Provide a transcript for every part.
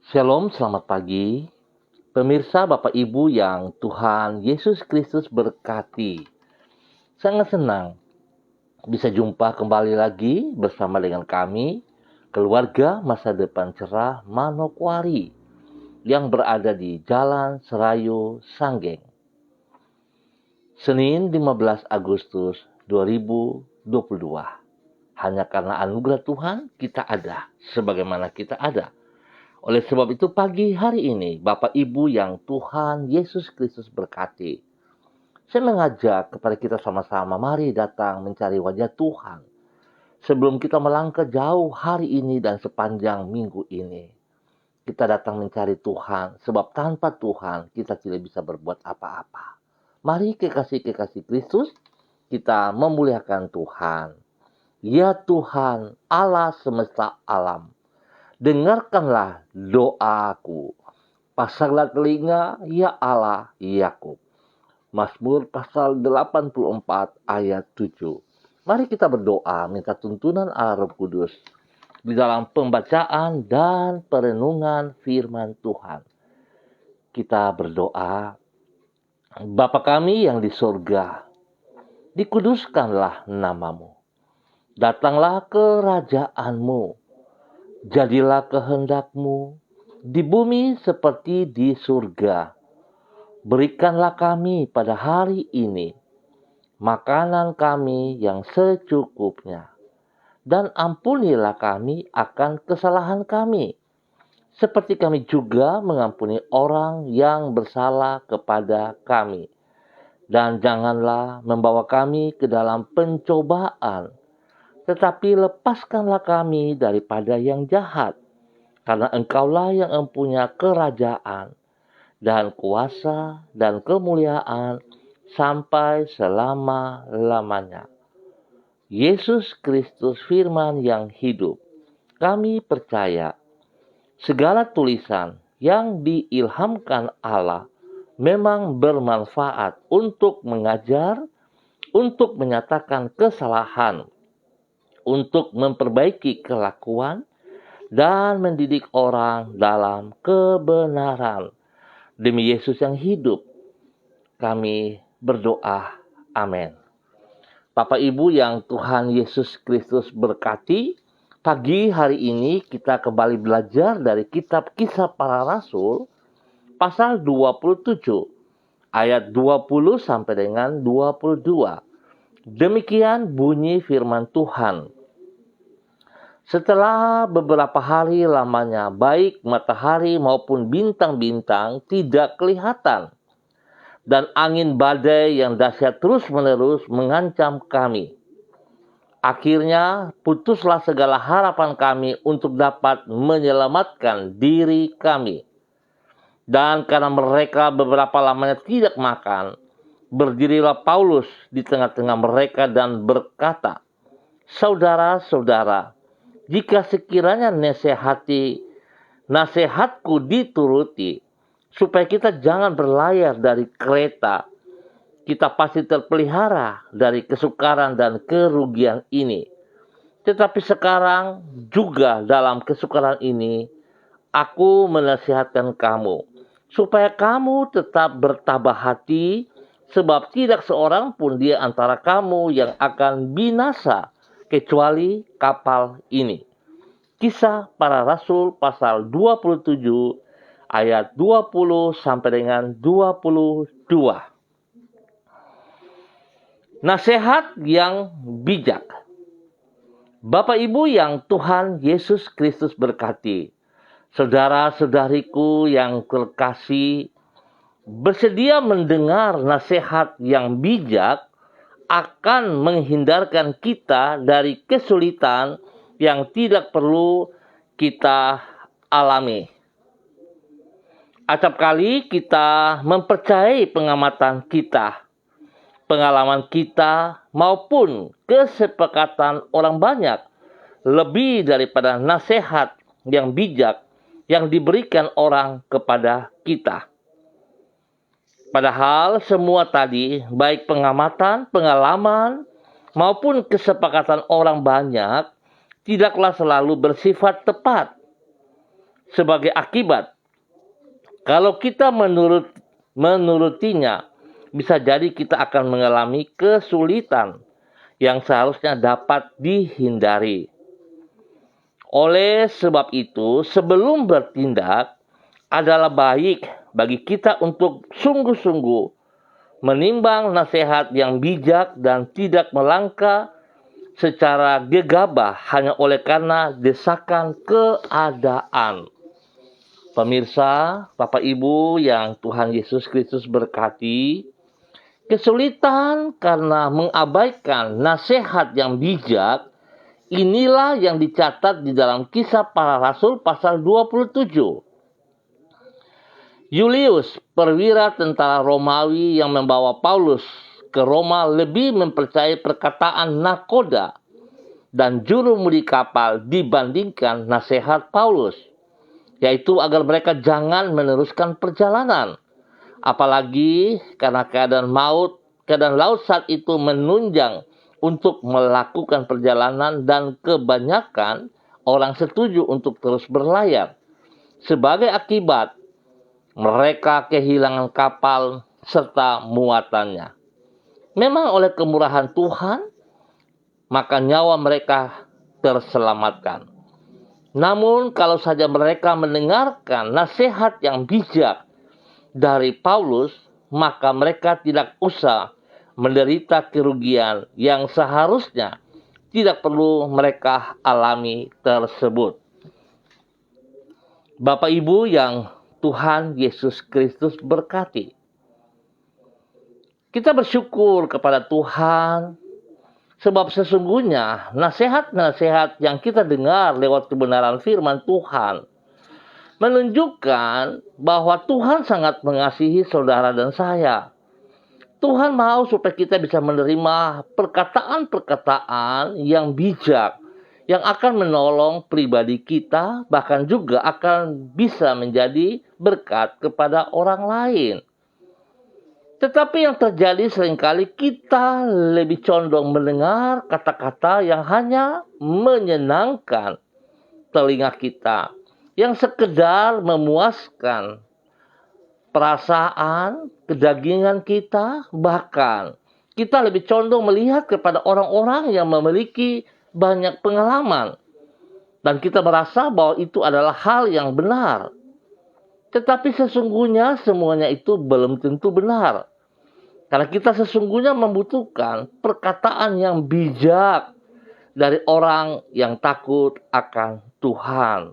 Shalom, selamat pagi. Pemirsa Bapak Ibu yang Tuhan Yesus Kristus berkati. Sangat senang bisa jumpa kembali lagi bersama dengan kami, keluarga Masa Depan Cerah Manokwari yang berada di Jalan Serayu, Sanggeng. Senin 15 Agustus 2022. Hanya karena anugerah Tuhan kita ada sebagaimana kita ada. Oleh sebab itu pagi hari ini, Bapak Ibu yang Tuhan Yesus Kristus berkati, saya mengajak kepada kita sama-sama, mari datang mencari wajah Tuhan. Sebelum kita melangkah jauh hari ini dan sepanjang minggu ini, kita datang mencari Tuhan, sebab tanpa Tuhan kita tidak bisa berbuat apa-apa. Mari kekasih-kekasih Kristus, kita memuliakan Tuhan. Ya Tuhan, Allah semesta alam, dengarkanlah doaku. Pasanglah telinga, ya Allah, Yakub. Mazmur pasal 84 ayat 7. Mari kita berdoa minta tuntunan Allah Roh Kudus di dalam pembacaan dan perenungan firman Tuhan. Kita berdoa, Bapa kami yang di surga, dikuduskanlah namamu. Datanglah kerajaanmu. Jadilah kehendakmu di bumi seperti di surga. Berikanlah kami pada hari ini makanan kami yang secukupnya. Dan ampunilah kami akan kesalahan kami, seperti kami juga mengampuni orang yang bersalah kepada kami. Dan janganlah membawa kami ke dalam pencobaan, tetapi lepaskanlah kami daripada yang jahat, karena Engkaulah yang mempunyai kerajaan dan kuasa dan kemuliaan sampai selama-lamanya. Yesus Kristus firman yang hidup, kami percaya segala tulisan yang diilhamkan Allah memang bermanfaat untuk mengajar, untuk menyatakan kesalahan, untuk memperbaiki kelakuan dan mendidik orang dalam kebenaran. Demi Yesus yang hidup, kami berdoa. Amin. Bapak Ibu yang Tuhan Yesus Kristus berkati, pagi hari ini kita kembali belajar dari kitab Kisah Para Rasul, pasal 27, ayat 20 sampai dengan 22. Demikian bunyi firman Tuhan. Setelah beberapa hari lamanya, baik matahari maupun bintang-bintang tidak kelihatan, dan angin badai yang dahsyat terus-menerus mengancam kami. Akhirnya putuslah segala harapan kami untuk dapat menyelamatkan diri kami. Dan karena mereka beberapa lamanya tidak makan, berdirilah Paulus di tengah-tengah mereka dan berkata, "Saudara-saudara, jika sekiranya nasihatku dituruti, supaya kita jangan berlayar dari kereta, kita pasti terpelihara dari kesukaran dan kerugian ini. Tetapi sekarang juga dalam kesukaran ini, aku menasihatkan kamu, supaya kamu tetap bertabah hati, sebab tidak seorang pun di antara kamu yang akan binasa, kecuali kapal ini." Kisah Para Rasul pasal 27 ayat 20 sampai dengan 22. Nasihat yang bijak. Bapak Ibu yang Tuhan Yesus Kristus berkati, saudara-saudariku yang terkasih, bersedia mendengar nasihat yang bijak akan menghindarkan kita dari kesulitan yang tidak perlu kita alami. Acap kali kita mempercayai pengamatan kita, pengalaman kita, maupun kesepakatan orang banyak lebih daripada nasihat yang bijak yang diberikan orang kepada kita. Padahal semua tadi, baik pengamatan, pengalaman, maupun kesepakatan orang banyak, tidaklah selalu bersifat tepat. Sebagai akibat, kalau kita menurutinya, bisa jadi kita akan mengalami kesulitan yang seharusnya dapat dihindari. Oleh sebab itu, sebelum bertindak, adalah baik bagi kita untuk sungguh-sungguh menimbang nasihat yang bijak dan tidak melangkah secara gegabah hanya oleh karena desakan keadaan. Pemirsa, Bapak Ibu yang Tuhan Yesus Kristus berkati, kesulitan karena mengabaikan nasihat yang bijak, inilah yang dicatat di dalam Kisah Para Rasul pasal 27. Julius, perwira tentara Romawi yang membawa Paulus ke Roma, lebih mempercayai perkataan nakoda dan jurumudi kapal dibandingkan nasihat Paulus, yaitu agar mereka jangan meneruskan perjalanan. Apalagi karena keadaan laut saat itu menunjang untuk melakukan perjalanan dan kebanyakan orang setuju untuk terus berlayar. Sebagai akibat, mereka kehilangan kapal serta muatannya. Memang oleh kemurahan Tuhan, maka nyawa mereka terselamatkan. Namun kalau saja mereka mendengarkan nasihat yang bijak dari Paulus, maka mereka tidak usah menderita kerugian yang seharusnya tidak perlu mereka alami tersebut. Bapak Ibu yang Tuhan Yesus Kristus berkati, kita bersyukur kepada Tuhan sebab sesungguhnya nasihat-nasihat yang kita dengar lewat kebenaran firman Tuhan menunjukkan bahwa Tuhan sangat mengasihi saudara dan saya. Tuhan mau supaya kita bisa menerima perkataan-perkataan yang bijak, yang akan menolong pribadi kita, bahkan juga akan bisa menjadi berkat kepada orang lain. Tetapi yang terjadi seringkali kita lebih condong mendengar kata-kata yang hanya menyenangkan telinga kita, yang sekedar memuaskan perasaan, kedagingan kita, bahkan kita lebih condong melihat kepada orang-orang yang memiliki banyak pengalaman. Dan kita merasa bahwa itu adalah hal yang benar. Tetapi sesungguhnya semuanya itu belum tentu benar. Karena kita sesungguhnya membutuhkan perkataan yang bijak dari orang yang takut akan Tuhan.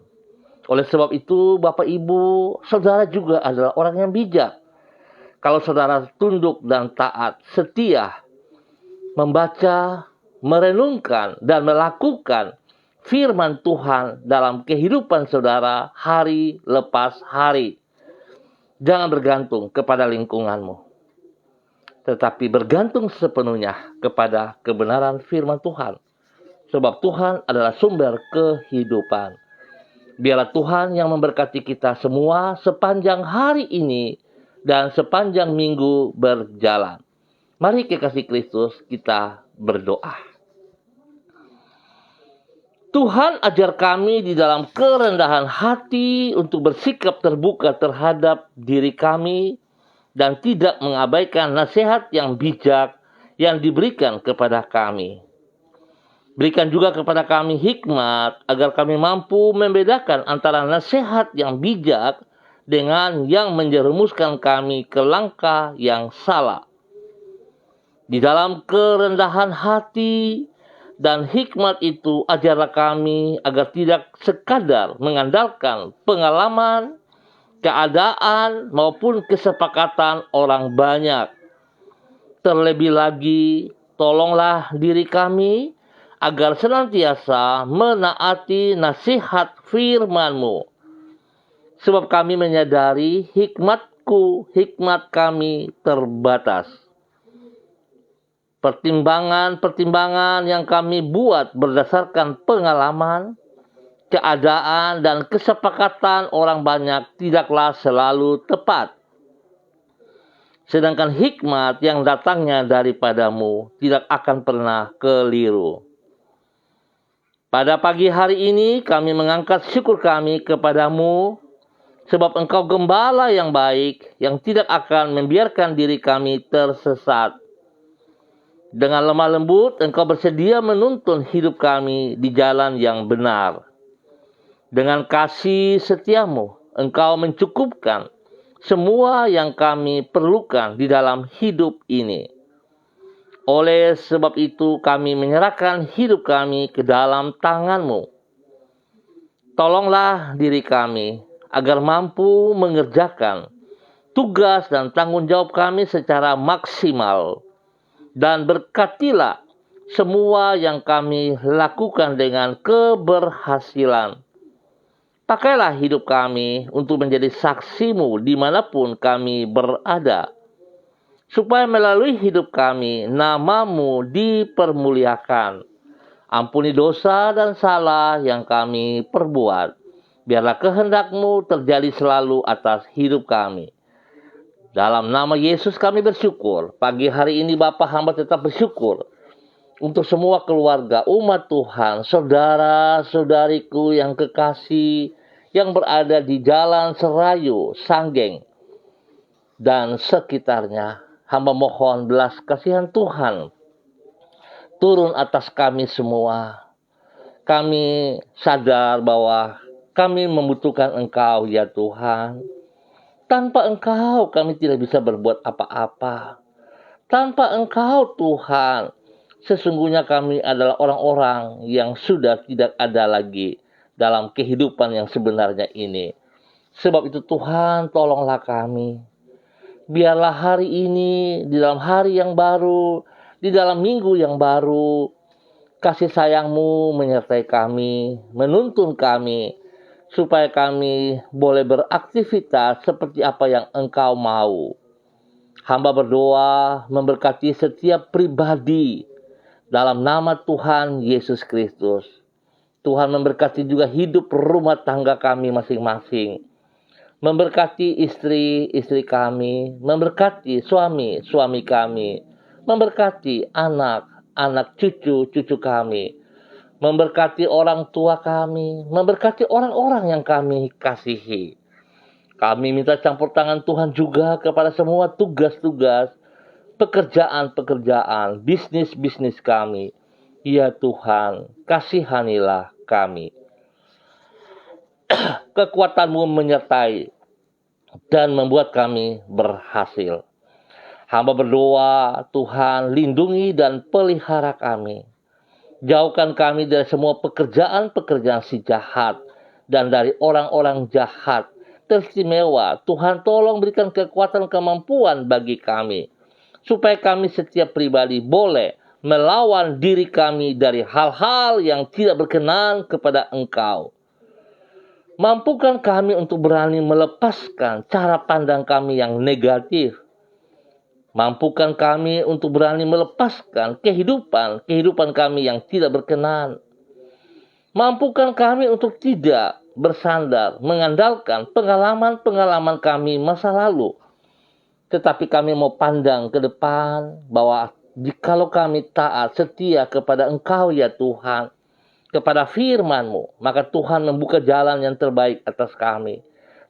Oleh sebab itu, Bapak Ibu, saudara juga adalah orang yang bijak. Kalau saudara tunduk dan taat, setia, membaca, merenungkan, dan melakukan firman Tuhan dalam kehidupan saudara hari lepas hari. Jangan bergantung kepada lingkunganmu, tetapi bergantung sepenuhnya kepada kebenaran firman Tuhan. Sebab Tuhan adalah sumber kehidupan. Biarlah Tuhan yang memberkati kita semua sepanjang hari ini dan sepanjang minggu berjalan. Mari kekasih Kristus kita berdoa. Tuhan, ajar kami di dalam kerendahan hati untuk bersikap terbuka terhadap diri kami dan tidak mengabaikan nasihat yang bijak yang diberikan kepada kami. Berikan juga kepada kami hikmat agar kami mampu membedakan antara nasihat yang bijak dengan yang menjerumuskan kami ke langkah yang salah. Di dalam kerendahan hati dan hikmat itu, ajarlah kami agar tidak sekadar mengandalkan pengalaman, keadaan, maupun kesepakatan orang banyak. Terlebih lagi, tolonglah diri kami agar senantiasa menaati nasihat firman-Mu. Sebab kami menyadari hikmat kami terbatas. Pertimbangan-pertimbangan yang kami buat berdasarkan pengalaman, keadaan, dan kesepakatan orang banyak tidaklah selalu tepat. Sedangkan hikmat yang datangnya daripadamu tidak akan pernah keliru. Pada pagi hari ini kami mengangkat syukur kami kepadamu, sebab Engkau gembala yang baik, yang tidak akan membiarkan diri kami tersesat. Dengan lemah lembut Engkau bersedia menuntun hidup kami di jalan yang benar. Dengan kasih setiamu Engkau mencukupkan semua yang kami perlukan di dalam hidup ini. Oleh sebab itu kami menyerahkan hidup kami ke dalam tangan-Mu. Tolonglah diri kami agar mampu mengerjakan tugas dan tanggung jawab kami secara maksimal. Dan berkatilah semua yang kami lakukan dengan keberhasilan. Pakailah hidup kami untuk menjadi saksi-Mu dimanapun kami berada, supaya melalui hidup kami nama-Mu dipermuliakan. Ampuni dosa dan salah yang kami perbuat. Biarlah kehendak-Mu terjadi selalu atas hidup kami. Dalam nama Yesus kami bersyukur. Pagi hari ini Bapa, hamba tetap bersyukur untuk semua keluarga, umat Tuhan, saudara-saudariku yang kekasih, yang berada di Jalan Serayu, Sanggeng, dan sekitarnya. Hamba mohon belas kasihan Tuhan turun atas kami semua. Kami sadar bahwa kami membutuhkan Engkau ya Tuhan. Tanpa Engkau kami tidak bisa berbuat apa-apa. Tanpa Engkau Tuhan, sesungguhnya kami adalah orang-orang yang sudah tidak ada lagi dalam kehidupan yang sebenarnya ini. Sebab itu Tuhan, tolonglah kami. Biarlah hari ini, di dalam hari yang baru, di dalam minggu yang baru, kasih sayang-Mu menyertai kami, menuntun kami, supaya kami boleh beraktivitas seperti apa yang Engkau mau. Hamba berdoa memberkati setiap pribadi dalam nama Tuhan Yesus Kristus. Tuhan memberkati juga hidup rumah tangga kami masing-masing. Memberkati istri-istri kami, memberkati suami-suami kami, memberkati anak-anak cucu-cucu kami, memberkati orang tua kami, memberkati orang-orang yang kami kasihi. Kami minta campur tangan Tuhan juga kepada semua tugas-tugas, pekerjaan-pekerjaan, bisnis-bisnis kami. Ya Tuhan, kasihanilah kami. Kekuatan-Mu menyertai dan membuat kami berhasil. Hamba berdoa, Tuhan, lindungi dan pelihara kami. Jauhkan kami dari semua pekerjaan-pekerjaan si jahat dan dari orang-orang jahat. Teristimewa, Tuhan tolong berikan kekuatan kemampuan bagi kami, supaya kami setiap pribadi boleh melawan diri kami dari hal-hal yang tidak berkenan kepada Engkau. Mampukan kami untuk berani melepaskan cara pandang kami yang negatif. Mampukan kami untuk berani melepaskan kehidupan kami yang tidak berkenan. Mampukan kami untuk tidak bersandar, mengandalkan pengalaman-pengalaman kami masa lalu. Tetapi kami mau pandang ke depan bahwa jikalau kami taat setia kepada Engkau ya Tuhan, kepada firman-Mu, maka Tuhan membuka jalan yang terbaik atas kami.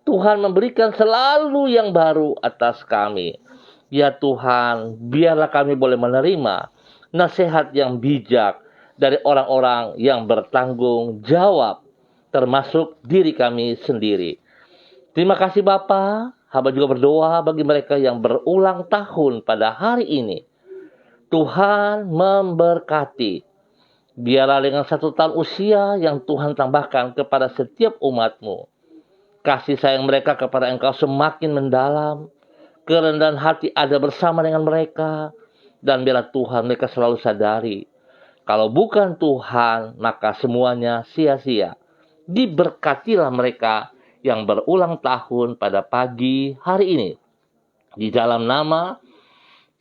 Tuhan memberikan selalu yang baru atas kami. Ya Tuhan, biarlah kami boleh menerima nasihat yang bijak dari orang-orang yang bertanggung jawab, termasuk diri kami sendiri. Terima kasih Bapa. Hamba juga berdoa bagi mereka yang berulang tahun pada hari ini. Tuhan memberkati. Biarlah dengan 1 tahun usia yang Tuhan tambahkan kepada setiap umat-Mu, kasih sayang mereka kepada Engkau semakin mendalam, kerendahan hati ada bersama dengan mereka, dan biarlah Tuhan mereka selalu sadari, kalau bukan Tuhan maka semuanya sia-sia. Diberkatilah mereka yang berulang tahun pada pagi hari ini, di dalam nama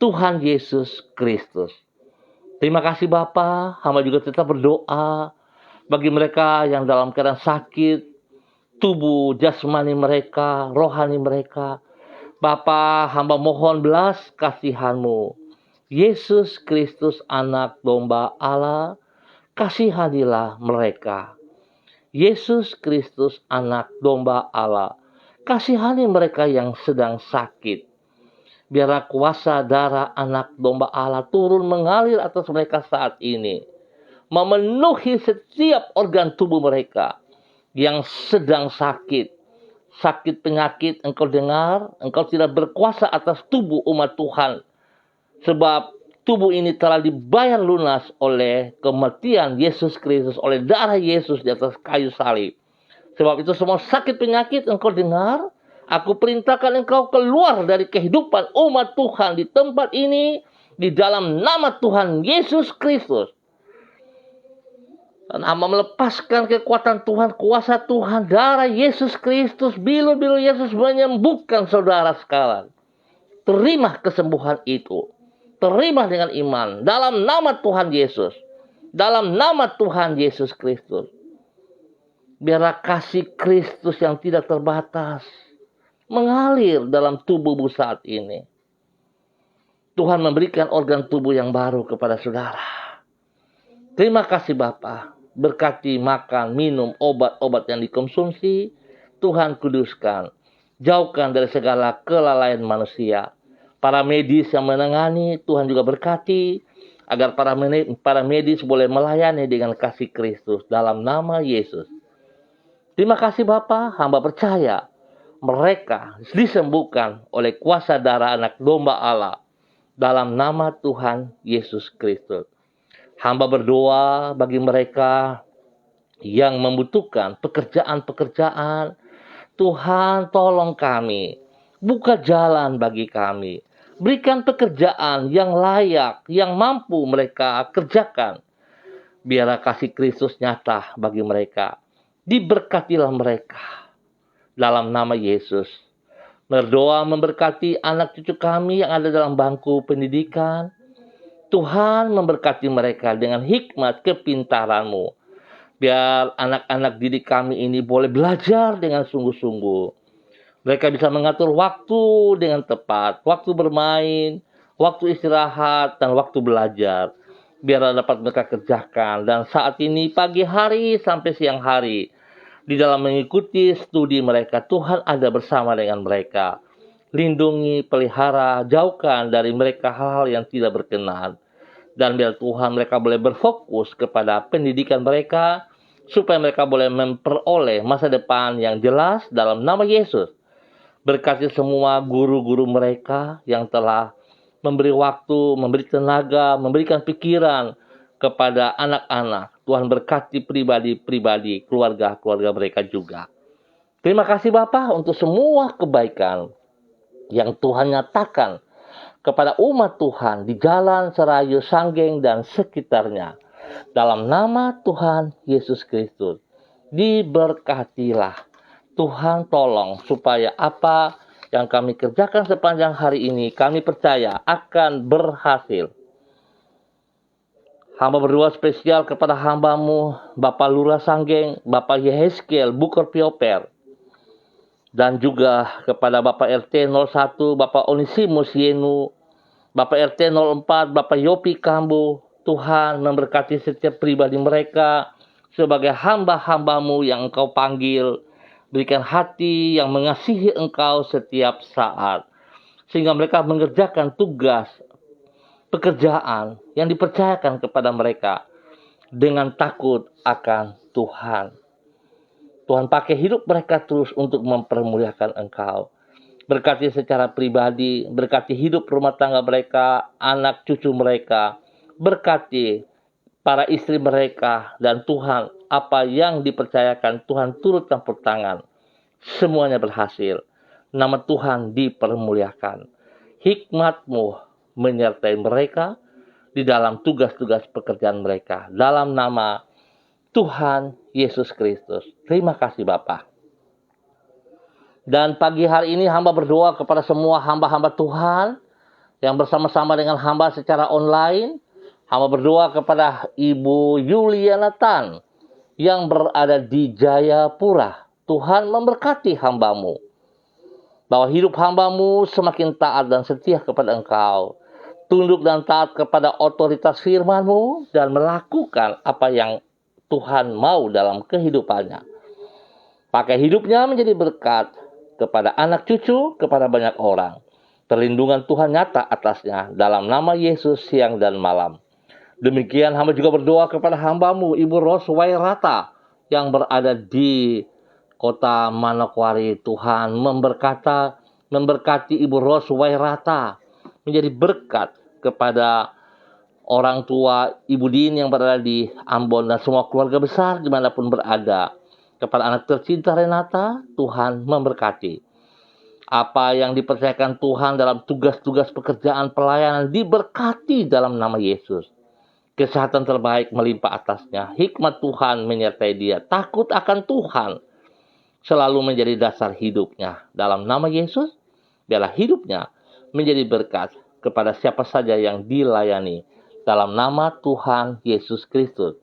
Tuhan Yesus Kristus. Terima kasih Bapa, hamba juga tetap berdoa bagi mereka yang dalam keadaan sakit, tubuh jasmani mereka, rohani mereka. Bapa, hamba mohon belas kasihan-Mu. Yesus Kristus anak domba Allah, kasihanilah mereka. Yesus Kristus, anak domba Allah, kasihani mereka yang sedang sakit. Biarlah kuasa darah anak domba Allah turun mengalir atas mereka saat ini, memenuhi setiap organ tubuh mereka yang sedang sakit. Sakit penyakit, engkau dengar, engkau tidak berkuasa atas tubuh umat Tuhan. Sebab tubuh ini telah dibayar lunas oleh kematian Yesus Kristus, oleh darah Yesus di atas kayu salib. Sebab itu semua sakit penyakit engkau dengar, aku perintahkan engkau keluar dari kehidupan umat Tuhan di tempat ini, di dalam nama Tuhan Yesus Kristus. Dan hamba melepaskan kekuatan Tuhan, kuasa Tuhan, darah Yesus Kristus, bilu-bilu Yesus menyembuhkan saudara sekalian. Terima kesembuhan itu. Terima dengan iman. Dalam nama Tuhan Yesus. Dalam nama Tuhan Yesus Kristus. Biarlah kasih Kristus yang tidak terbatas mengalir dalam tubuhmu saat ini. Tuhan memberikan organ tubuh yang baru kepada saudara. Terima kasih Bapa. Berkati makan, minum, obat-obat yang dikonsumsi. Tuhan kuduskan. Jauhkan dari segala kelalaian manusia. Para medis yang menangani, Tuhan juga berkati. Agar para medis boleh melayani dengan kasih Kristus. Dalam nama Yesus. Terima kasih Bapa. Hamba percaya mereka disembuhkan oleh kuasa darah anak domba Allah. Dalam nama Tuhan Yesus Kristus. Hamba berdoa bagi mereka yang membutuhkan pekerjaan-pekerjaan. Tuhan tolong kami. Buka jalan bagi kami. Berikan pekerjaan yang layak, yang mampu mereka kerjakan. Biarlah kasih Kristus nyata bagi mereka. Diberkatilah mereka. Dalam nama Yesus. Berdoa memberkati anak cucu kami yang ada dalam bangku pendidikan. Tuhan memberkati mereka dengan hikmat kepintaran-Mu. Biar anak-anak didik kami ini boleh belajar dengan sungguh-sungguh. Mereka bisa mengatur waktu dengan tepat. Waktu bermain, waktu istirahat, dan waktu belajar. Biar dapat mereka kerjakan. Dan saat ini pagi hari sampai siang hari. Di dalam mengikuti studi mereka, Tuhan ada bersama dengan mereka. Lindungi, pelihara, jauhkan dari mereka hal-hal yang tidak berkenan. Dan biar Tuhan mereka boleh berfokus kepada pendidikan mereka, supaya mereka boleh memperoleh masa depan yang jelas dalam nama Yesus. Berkati semua guru-guru mereka yang telah memberi waktu, memberi tenaga, memberikan pikiran kepada anak-anak. Tuhan berkati pribadi-pribadi, keluarga-keluarga mereka juga. Terima kasih Bapa untuk semua kebaikan yang Tuhan nyatakan kepada umat Tuhan di Jalan Serayu Sanggeng dan sekitarnya. Dalam nama Tuhan Yesus Kristus, diberkatilah. Tuhan tolong supaya apa yang kami kerjakan sepanjang hari ini, kami percaya akan berhasil. Hamba berdoa spesial kepada hamba-Mu, Bapak Lurah Sanggeng, Bapak Yehezkiel Bukor Pioper, dan juga kepada Bapak RT 01, Bapak Onisimus Yenu, Bapak RT 04, Bapak Yopi Kambu. Tuhan memberkati setiap pribadi mereka sebagai hamba-hamba-Mu yang Engkau panggil. Berikan hati yang mengasihi Engkau setiap saat. Sehingga mereka mengerjakan tugas, pekerjaan yang dipercayakan kepada mereka dengan takut akan Tuhan. Tuhan pakai hidup mereka terus untuk mempermuliakan Engkau. Berkati secara pribadi, berkati hidup rumah tangga mereka, anak cucu mereka. Berkati para istri mereka, dan Tuhan, apa yang dipercayakan Tuhan turut campur tangan. Semuanya berhasil. Nama Tuhan dipermuliakan. Hikmat-Mu menyertai mereka di dalam tugas-tugas pekerjaan mereka. Dalam nama Tuhan Yesus Kristus. Terima kasih Bapa. Dan pagi hari ini hamba berdoa kepada semua hamba-hamba Tuhan yang bersama-sama dengan hamba secara online. Hamba berdoa kepada Ibu Yuliana Tan yang berada di Jayapura. Tuhan memberkati hamba-Mu. Bahwa hidup hamba-Mu semakin taat dan setia kepada Engkau. tunduk dan taat kepada otoritas firman-Mu, dan melakukan apa yang Tuhan mau dalam kehidupannya. Pakai hidupnya menjadi berkat kepada anak cucu, kepada banyak orang. Perlindungan Tuhan nyata atasnya, dalam nama Yesus siang dan malam. Demikian hamba juga berdoa kepada hamba-Mu, Ibu Ros Wairata, yang berada di kota Manokwari. Tuhan memberkati Ibu Ros Wairata, menjadi berkat kepada orang tua Ibu Din yang berada di Ambon dan semua keluarga besar dimanapun berada. Kepada anak tercinta Renata, Tuhan memberkati. Apa yang dipercayakan Tuhan dalam tugas-tugas pekerjaan pelayanan diberkati dalam nama Yesus. Kesehatan terbaik melimpah atasnya. Hikmat Tuhan menyertai dia. Takut akan Tuhan selalu menjadi dasar hidupnya. Dalam nama Yesus, biarlah hidupnya menjadi berkat kepada siapa saja yang dilayani. Dalam nama Tuhan Yesus Kristus.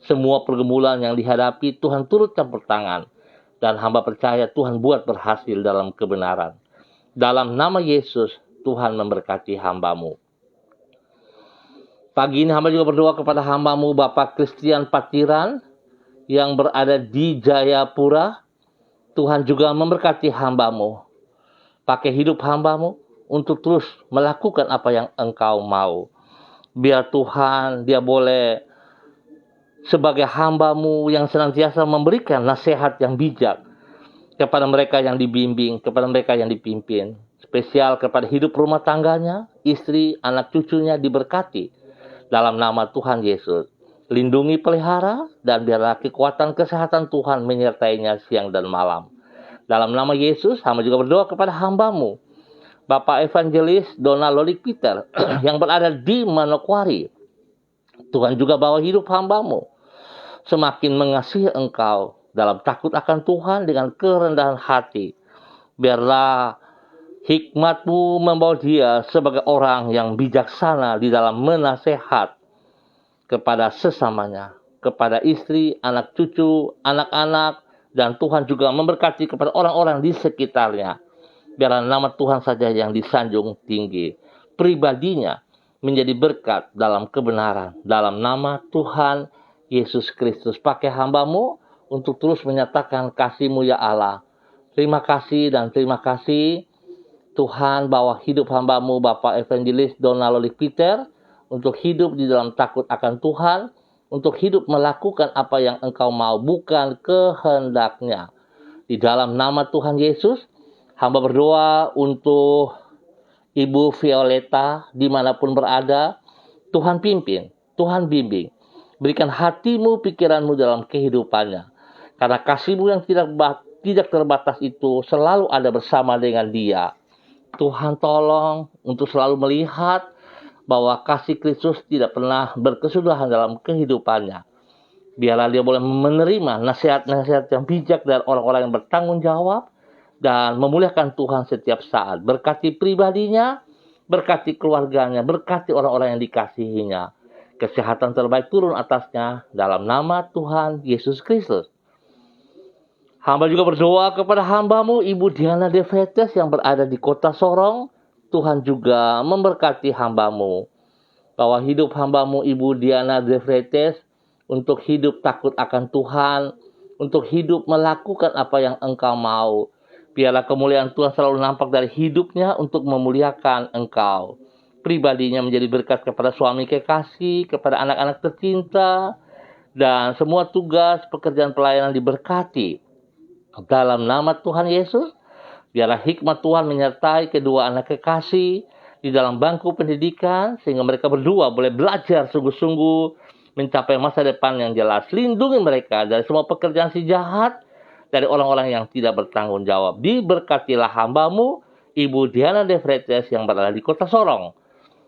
Semua pergumulan yang dihadapi, Tuhan turut campur tangan. Dan hamba percaya Tuhan buat berhasil dalam kebenaran. Dalam nama Yesus, Tuhan memberkati hamba-Mu. Pagi ini hamba juga berdoa kepada hamba-Mu, Bapak Christian Patiran, yang berada di Jayapura. Tuhan juga memberkati hamba-Mu. Pakai hidup hamba-Mu untuk terus melakukan apa yang Engkau mau. Biar Tuhan, dia boleh sebagai hamba-Mu yang senantiasa memberikan nasihat yang bijak kepada mereka yang dibimbing, kepada mereka yang dipimpin. Spesial kepada hidup rumah tangganya, istri, anak cucunya diberkati. Dalam nama Tuhan Yesus. Lindungi, pelihara, dan biarlah kekuatan kesehatan Tuhan menyertainya siang dan malam. Dalam nama Yesus, hamba juga berdoa kepada hamba-Mu, Bapak Evangelis Donald Lolik Peter, yang berada di Manokwari. Tuhan juga bawa hidup hamba-Mu semakin mengasihi Engkau dalam takut akan Tuhan dengan kerendahan hati. Biarlah hikmat-Mu membawa dia sebagai orang yang bijaksana di dalam menasehat kepada sesamanya, kepada istri, anak cucu, anak-anak, dan Tuhan juga memberkati kepada orang-orang di sekitarnya. Biarlah nama Tuhan saja yang disanjung tinggi. Pribadinya menjadi berkat dalam kebenaran. Dalam nama Tuhan Yesus Kristus. Pakai hamba-Mu untuk terus menyatakan kasih-Mu ya Allah. Terima kasih dan terima kasih. Tuhan bawa hidup hamba-Mu Bapak Evangelis Donald Lolik Peter untuk hidup di dalam takut akan Tuhan, untuk hidup melakukan apa yang Engkau mau, bukan kehendaknya. Di dalam nama Tuhan Yesus, hamba berdoa untuk Ibu Violeta dimanapun berada. Tuhan pimpin, Tuhan bimbing. Berikan hati-Mu, pikiran-Mu dalam kehidupannya. Karena kasih-Mu yang tidak terbatas itu selalu ada bersama dengan dia. Tuhan tolong untuk selalu melihat bahwa kasih Kristus tidak pernah berkesudahan dalam kehidupannya. Biarlah dia boleh menerima nasihat-nasihat yang bijak dari orang-orang yang bertanggung jawab dan memuliakan Tuhan setiap saat. Berkati pribadinya, berkati keluarganya, berkati orang-orang yang dikasihinya. Kesehatan terbaik turun atasnya dalam nama Tuhan Yesus Kristus. Hamba juga berdoa kepada hamba-Mu Ibu Diana De Vretes yang berada di kota Sorong. Tuhan juga memberkati hamba-Mu. Bahwa hidup hamba-Mu Ibu Diana De Vretes untuk hidup takut akan Tuhan. Untuk hidup melakukan apa yang Engkau mau. Biarlah kemuliaan Tuhan selalu nampak dari hidupnya untuk memuliakan Engkau. Pribadinya menjadi berkat kepada suami kekasih, kepada anak-anak tercinta. Dan semua tugas pekerjaan pelayanan diberkati. Dalam nama Tuhan Yesus, biarlah hikmat Tuhan menyertai kedua anak kekasih di dalam bangku pendidikan, sehingga mereka berdua boleh belajar sungguh-sungguh mencapai masa depan yang jelas. Lindungi mereka dari semua pekerjaan si jahat, dari orang-orang yang tidak bertanggung jawab. Diberkatilah hamba-Mu, Ibu Diana De Vretes yang berada di kota Sorong.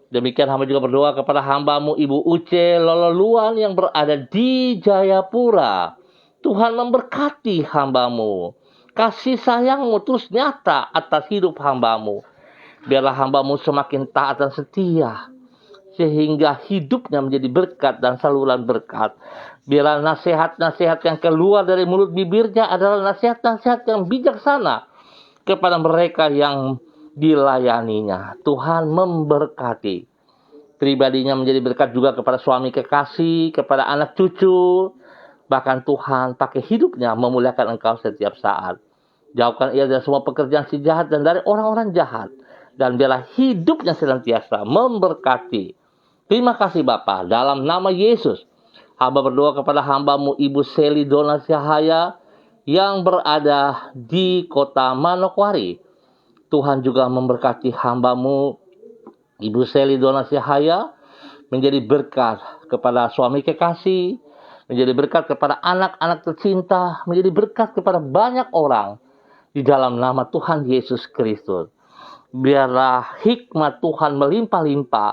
Demikian hamba juga berdoa kepada hamba-Mu Ibu Uce Lololuan yang berada di Jayapura. Tuhan memberkati hamba-Mu. Kasih sayang-Mu terus nyata atas hidup hamba-Mu. Biarlah hamba-Mu semakin taat dan setia. Sehingga hidupnya menjadi berkat dan saluran berkat. Biarlah nasihat-nasihat yang keluar dari mulut bibirnya adalah nasihat-nasihat yang bijaksana kepada mereka yang dilayaninya. Tuhan memberkati. pribadinya menjadi berkat juga kepada suami kekasih, kepada anak cucu. Bahkan Tuhan pakai hidupnya memuliakan engkau setiap saat. Jauhkan ia dari semua pekerjaan si jahat dan dari orang-orang jahat. Dan biarlah hidupnya senantiasa memberkati. Terima kasih Bapa, dalam nama Yesus. Hamba berdoa kepada hamba-Mu Ibu Seli Dona Syahaya yang berada di kota Manokwari. Tuhan juga memberkati hamba-Mu Ibu Seli Dona Syahaya menjadi berkat kepada suami kekasih, menjadi berkat kepada anak-anak tercinta, menjadi berkat kepada banyak orang di dalam nama Tuhan Yesus Kristus. Biarlah hikmat Tuhan melimpah-limpah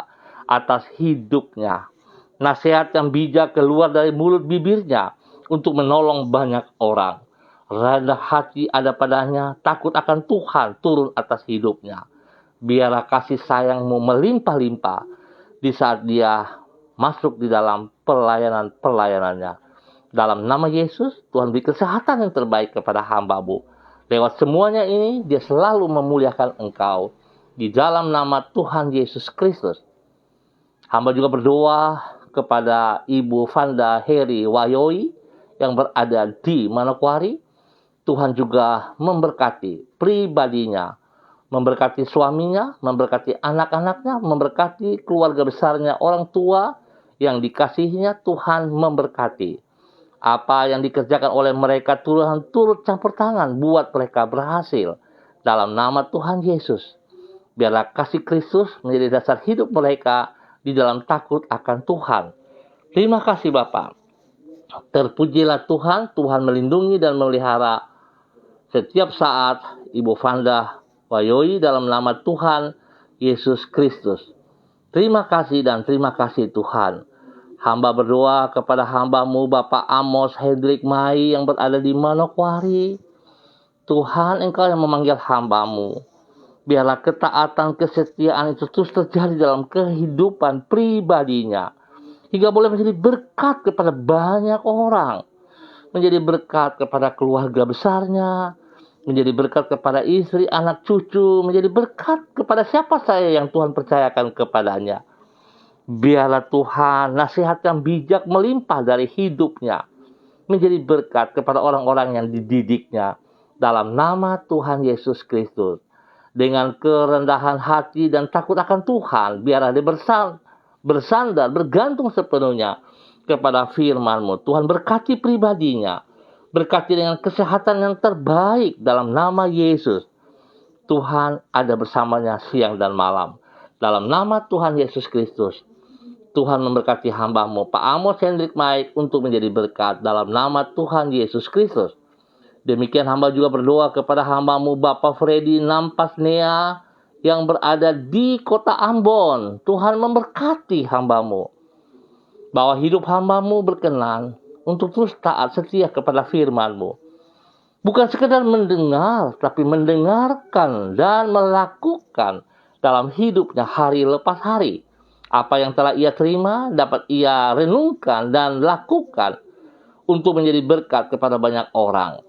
atas hidupnya. Nasihat yang bijak keluar dari mulut bibirnya untuk menolong banyak orang. Rendah hati ada padanya, takut akan Tuhan turun atas hidupnya. Biarlah kasih sayang-Mu melimpah-limpah di saat dia masuk di dalam pelayanannya. Dalam nama Yesus, Tuhan beri kesehatan yang terbaik kepada hamba-Mu. Lewat semuanya ini, dia selalu memuliakan engkau. Di dalam nama Tuhan Yesus Kristus. Hamba juga berdoa kepada Ibu Vanda Heri Wahyoi yang berada di Manokwari. Tuhan juga memberkati pribadinya, memberkati suaminya, memberkati anak-anaknya, memberkati keluarga besarnya, orang tua yang dikasihinya. Tuhan memberkati. Apa yang dikerjakan oleh mereka, Tuhan turut campur tangan buat mereka berhasil. Dalam nama Tuhan Yesus. Biarlah kasih Kristus menjadi dasar hidup mereka di dalam takut akan Tuhan. Terima kasih Bapa. Terpujilah Tuhan, Tuhan melindungi dan memelihara setiap saat Ibu Vanda Wahyoi dalam nama Tuhan Yesus Kristus. Terima kasih dan terima kasih Tuhan. Hamba berdoa kepada hamba-Mu Bapak Amos Hendrik Mai yang berada di Manokwari. Tuhan, Engkau yang memanggil hamba-Mu. Biarlah ketaatan, kesetiaan itu terus terjadi dalam kehidupan pribadinya. Hingga boleh menjadi berkat kepada banyak orang. Menjadi berkat kepada keluarga besarnya. Menjadi berkat kepada istri, anak cucu. Menjadi berkat kepada siapa saja yang Tuhan percayakan kepadanya. Biarlah Tuhan nasihat yang bijak melimpah dari hidupnya. Menjadi berkat kepada orang-orang yang dididiknya. Dalam nama Tuhan Yesus Kristus. Dengan kerendahan hati dan takut akan Tuhan. Biarlah dia bersandar, bergantung sepenuhnya kepada firman-Mu. Tuhan berkati pribadinya. Berkati dengan kesehatan yang terbaik dalam nama Yesus. Tuhan ada bersamanya siang dan malam. Dalam nama Tuhan Yesus Kristus. Tuhan memberkati hamba-Mu Pak Amos Hendrik Mai untuk menjadi berkat dalam nama Tuhan Yesus Kristus. Demikian hamba juga berdoa kepada hamba-Mu Bapak Freddy Nampasnea yang berada di kota Ambon. Tuhan memberkati hamba-Mu. Bahwa hidup hamba-Mu berkenan untuk terus taat setia kepada firman-Mu. Bukan sekedar mendengar, tapi mendengarkan dan melakukan dalam hidupnya hari lepas hari. Apa yang telah ia terima dapat ia renungkan dan lakukan untuk menjadi berkat kepada banyak orang.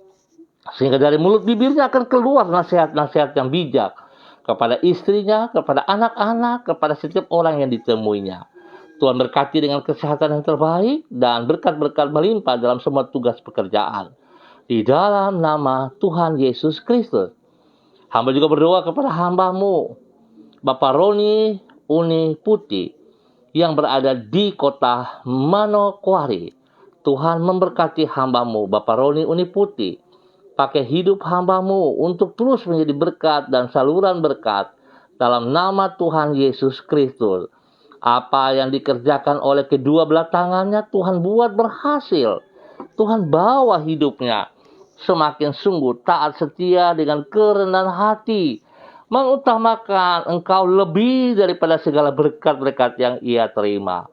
Sehingga dari mulut bibirnya akan keluar nasihat-nasihat yang bijak kepada istrinya, kepada anak-anak, kepada setiap orang yang ditemuinya. Tuhan berkati dengan kesehatan yang terbaik dan berkat-berkat melimpah dalam semua tugas pekerjaan. Di dalam nama Tuhan Yesus Kristus. Hamba juga berdoa kepada hamba-Mu Bapak Roni Uni Putih yang berada di kota Manokwari. Tuhan memberkati hamba-Mu Bapak Roni Uni Putih. Pakai hidup hamba-Mu untuk terus menjadi berkat dan saluran berkat dalam nama Tuhan Yesus Kristus. Apa yang dikerjakan oleh kedua belah tangannya Tuhan buat berhasil. Tuhan bawa hidupnya semakin sungguh taat setia dengan kerendahan hati. Mengutamakan Engkau lebih daripada segala berkat-berkat yang ia terima.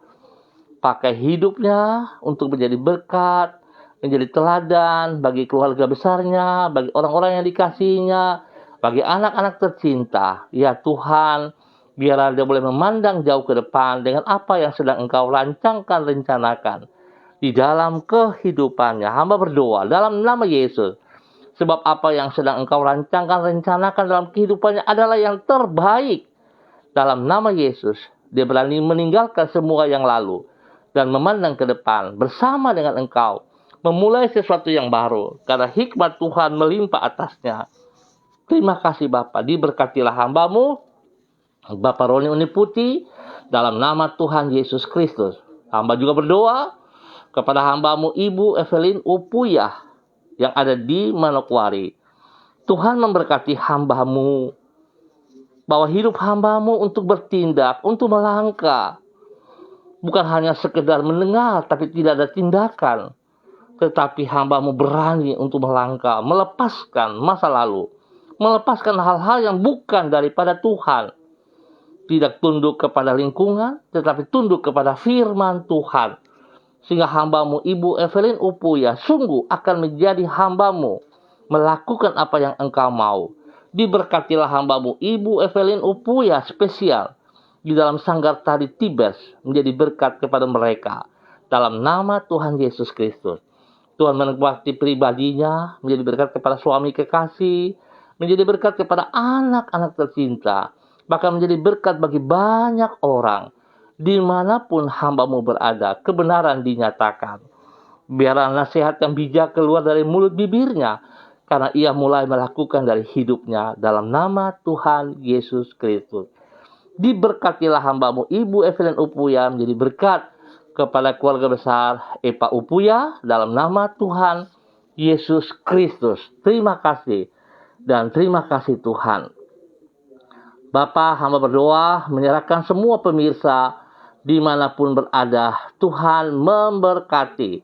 Pakai hidupnya untuk menjadi berkat, menjadi teladan bagi keluarga besarnya, bagi orang-orang yang dikasihinya, bagi anak-anak tercinta. Ya Tuhan, biarlah dia boleh memandang jauh ke depan dengan apa yang sedang Engkau rancangkan, rencanakan di dalam kehidupannya. Hamba berdoa dalam nama Yesus. Sebab apa yang sedang Engkau rancangkan, rencanakan dalam kehidupannya adalah yang terbaik. Dalam nama Yesus, Dia berani meninggalkan semua yang lalu dan memandang ke depan bersama dengan engkau, memulai sesuatu yang baru, karena hikmat Tuhan melimpah atasnya. Terima kasih Bapa, diberkatilah hamba-Mu, Bapak Roni Uniputi, dalam nama Tuhan Yesus Kristus. Hamba juga berdoa kepada hamba-Mu Ibu Evelyn Upuyah yang ada di Manokwari. Tuhan memberkati hamba-Mu, bahwa hidup hamba-Mu untuk bertindak, untuk melangkah. Bukan hanya sekedar mendengar, tapi tidak ada tindakan. Tetapi hamba-Mu berani untuk melangkah, melepaskan masa lalu, melepaskan hal-hal yang bukan daripada Tuhan. Tidak tunduk kepada lingkungan, tetapi tunduk kepada firman Tuhan. Sehingga hamba-Mu Ibu Evelyn Upuyah sungguh akan menjadi hamba-Mu, melakukan apa yang Engkau mau. Diberkatilah hamba-Mu Ibu Evelyn Upuyah spesial di dalam sanggar tari Tibes, menjadi berkat kepada mereka. Dalam nama Tuhan Yesus Kristus. Tuhan menikmati pribadinya, menjadi berkat kepada suami kekasih, menjadi berkat kepada anak-anak tercinta, bahkan menjadi berkat bagi banyak orang. Dimanapun hamba-Mu berada, kebenaran dinyatakan. Biarlah nasihat yang bijak keluar dari mulut bibirnya, karena ia mulai melakukan dari hidupnya, dalam nama Tuhan Yesus Kristus. Diberkatilah hamba-Mu Ibu Evelyn Upuyah menjadi berkat kepada keluarga besar Epa Upuyah, dalam nama Tuhan Yesus Kristus. Terima kasih dan terima kasih Tuhan. Bapa, hamba berdoa menyerahkan semua pemirsa dimanapun berada. Tuhan memberkati.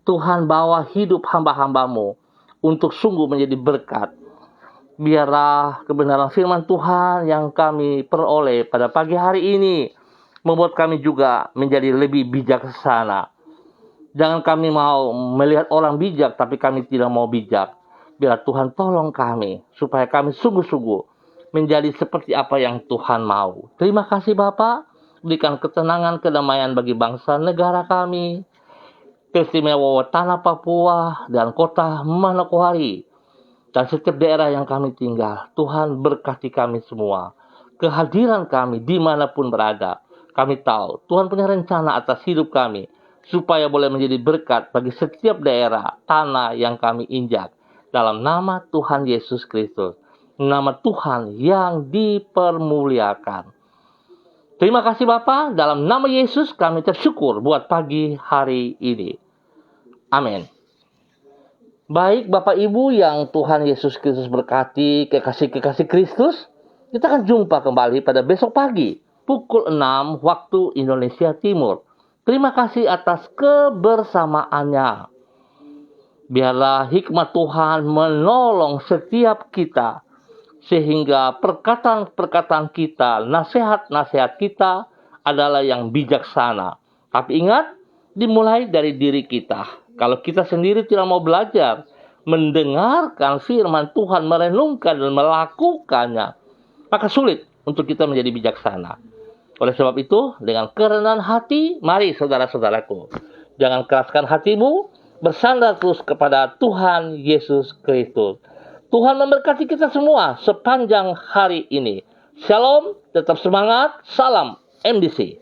Tuhan bawa hidup hamba-hamba-Mu untuk sungguh menjadi berkat. Biarlah kebenaran firman Tuhan yang kami peroleh pada pagi hari ini membuat kami juga menjadi lebih bijaksana. Jangan kami mau melihat orang bijak, tapi kami tidak mau bijak. Biar Tuhan tolong kami, supaya kami sungguh-sungguh menjadi seperti apa yang Tuhan mau. Terima kasih Bapa, berikan ketenangan, kedamaian bagi bangsa negara kami, teristimewa tanah Papua dan kota Manokwari, dan setiap daerah yang kami tinggal. Tuhan berkati kami semua. Kehadiran kami dimanapun berada, kami tahu Tuhan punya rencana atas hidup kami, supaya boleh menjadi berkat bagi setiap daerah, tanah yang kami injak. Dalam nama Tuhan Yesus Kristus, nama Tuhan yang dipermuliakan. Terima kasih Bapa, dalam nama Yesus kami bersyukur buat pagi hari ini. Amin. Baik Bapak Ibu yang Tuhan Yesus Kristus berkati, kekasih-kekasih Kristus, kita akan jumpa kembali pada besok pagi, pukul 6 waktu Indonesia Timur. Terima kasih atas kebersamaannya. Biarlah hikmat Tuhan menolong setiap kita, sehingga perkataan-perkataan kita, nasihat-nasihat kita adalah yang bijaksana. Tapi ingat, dimulai dari diri kita. Kalau kita sendiri tidak mau belajar, mendengarkan firman Tuhan, merenungkan dan melakukannya, maka sulit untuk kita menjadi bijaksana. Oleh sebab itu, dengan kerendahan hati, mari saudara-saudaraku, jangan keraskan hatimu, bersandar terus kepada Tuhan Yesus Kristus. Tuhan memberkati kita semua sepanjang hari ini. Shalom, tetap semangat, salam MDC.